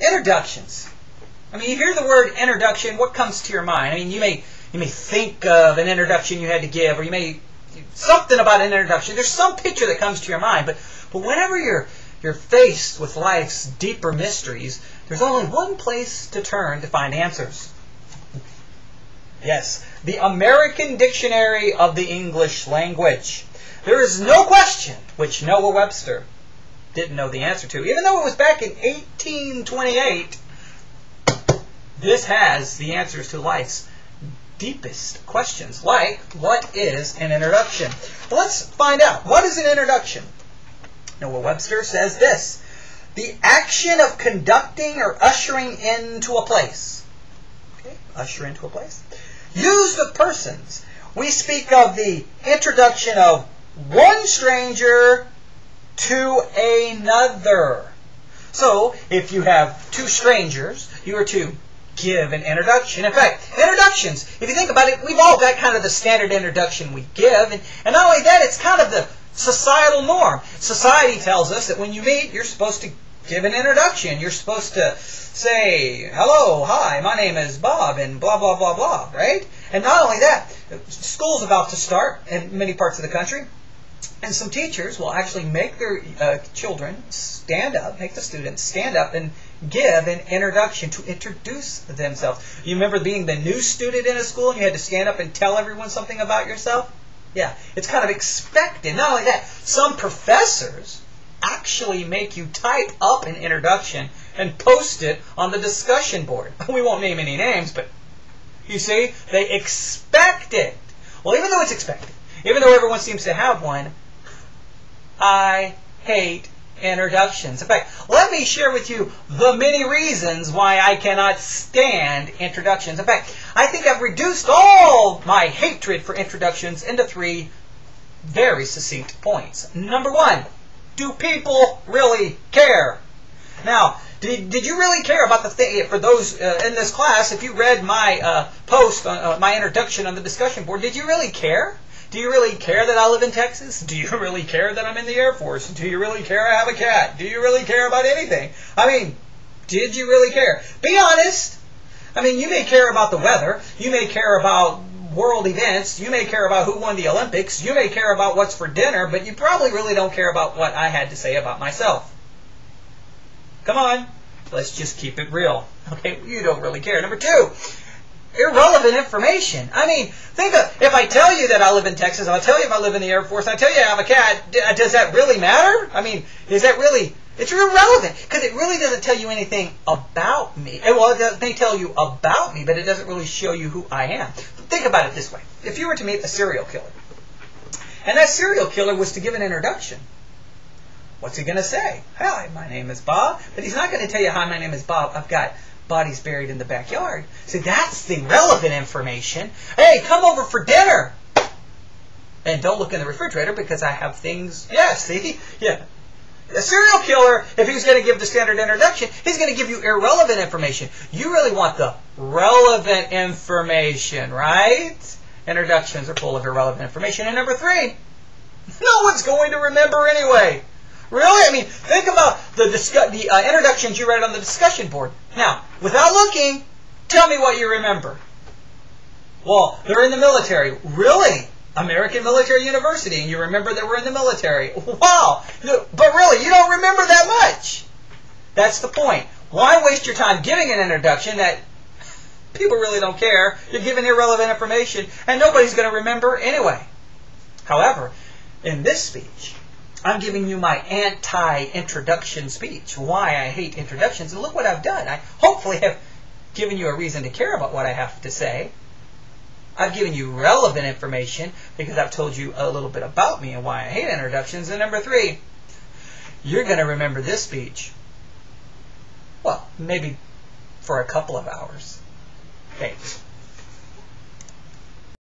Introductions. I mean, you hear the word introduction, what comes to your mind? I mean, you may think of an introduction you had to give, or you may something about an introduction. There's some picture that comes to your mind, but whenever you're faced with life's deeper mysteries, there's only one place to turn to find answers. Yes, the American Dictionary of the English Language. There is no question which Noah Webster didn't know the answer to. Even though it was back in 1828, this has the answers to life's deepest questions, like, what is an introduction? Well, let's find out. What is an introduction? Noah Webster says this: the action of conducting or ushering into a place. Okay, usher into a place. Used of persons. We speak of the introduction of one stranger to another. So, if you have two strangers, you are to give an introduction. In fact, introductions, if you think about it, we've all got kind of the standard introduction we give. And not only that, it's kind of the societal norm. Society tells us that when you meet, you're supposed to give an introduction. You're supposed to say, hello, hi, my name is Bob, and blah, blah, blah, blah, right? And not only that, school's about to start in many parts of the country, and some teachers will actually make their children stand up, make the students stand up and give an introduction to introduce themselves. You remember being the new student in a school and you had to stand up and tell everyone something about yourself? Yeah, it's kind of expected. Not only that, some professors actually make you type up an introduction and post it on the discussion board. We won't name any names, but you see, they expect it. Well, even though it's expected, even though everyone seems to have one, I hate introductions. In fact, let me share with you the many reasons why I cannot stand introductions. In fact, I think I've reduced all my hatred for introductions into 3 very succinct points. Number 1, do people really care? Now, did you really care about the thing? For those in this class, if you read my post, my introduction on the discussion board, did you really care? Do you really care that I live in Texas? Do you really care that I'm in the Air Force? Do you really care I have a cat? Do you really care about anything? I mean, did you really care? Be honest. I mean, you may care about the weather. You may care about world events. You may care about who won the Olympics. You may care about what's for dinner, but you probably really don't care about what I had to say about myself. Come on. Let's just keep it real. Okay, you don't really care. Number 2. Irrelevant information. I mean, think of, if I tell you that I live in Texas, I'll tell you if I live in the Air Force, I tell you I have a cat, does that really matter? I mean, is that really, it's irrelevant, because it really doesn't tell you anything about me. Well, it may tell you about me, but it doesn't really show you who I am. Think about it this way. If you were to meet a serial killer, and that serial killer was to give an introduction, what's he going to say? Hi, my name is Bob, but he's not going to tell you, hi, my name is Bob, I've got bodies buried in the backyard. So that's the relevant information. Hey, come over for dinner. And don't look in the refrigerator because I have things. Yeah, see? Yeah. A serial killer, if he's going to give the standard introduction, he's going to give you irrelevant information. You really want the relevant information, right? Introductions are full of irrelevant information. And number 3, no one's going to remember anyway. Really? I mean, think about the introductions you read on the discussion board. Now, without looking, tell me what you remember. Well, they're in the military. Really? American Military University, and you remember they were in the military. Wow! But really, you don't remember that much. That's the point. Why waste your time giving an introduction that people really don't care? You're giving irrelevant information, and nobody's going to remember anyway. However, in this speech, I'm giving you my anti-introduction speech, why I hate introductions. And look what I've done. I hopefully have given you a reason to care about what I have to say. I've given you relevant information because I've told you a little bit about me and why I hate introductions. And number 3, you're going to remember this speech, well, maybe for a couple of hours. Thanks.